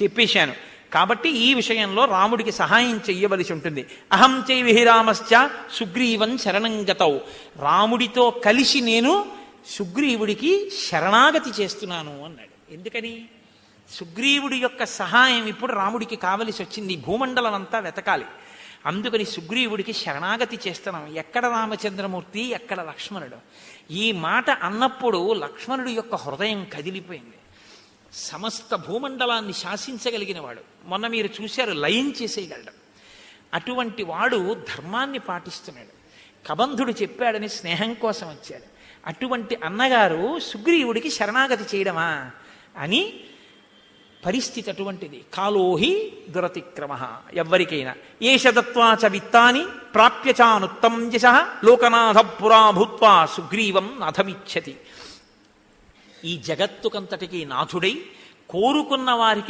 చెప్పేశాను. కాబట్టి ఈ విషయంలో రాముడికి సహాయం చెయ్యవలసి ఉంటుంది. అహం చైవిహి రామశ్చ సుగ్రీవం శరణంగతౌ. రాముడితో కలిసి నేను సుగ్రీవుడికి శరణాగతి చేస్తున్నాను అన్నాడు. ఎందుకని? సుగ్రీవుడి యొక్క సహాయం ఇప్పుడు రాముడికి కావలసి వచ్చింది. భూమండలం అంతా వెతకాలి. అందుకని సుగ్రీవుడికి శరణాగతి చేస్తున్నాం. ఎక్కడ రామచంద్రమూర్తి, ఎక్కడ లక్ష్మణుడు? ఈ మాట అన్నప్పుడు లక్ష్మణుడి యొక్క హృదయం కదిలిపోయింది. సమస్త భూమండలాన్ని శాసించగలిగిన వాడు, మొన్న మీరు చూశారు, లయం చేసేయగలడు. అటువంటి వాడు ధర్మాన్ని పాటిస్తున్నాడు. కబంధుడు చెప్పాడని స్నేహం కోసం వచ్చాడు. అటువంటి అన్నగారు సుగ్రీవుడికి శరణాగతి చేయడమా అని పరిస్థితి అటువంటిది. కాలోహి దురతిక్రమ. ఎవ్వరికైనా ఏషదత్వాచ విత్తాని ప్రాప్యచానుత్తం యశ లోకనాథ పురా భూత్వా సుగ్రీవం నాథమిచ్చతి. ఈ జగత్తుకంతటికి నాథుడై కోరుకున్న వారికి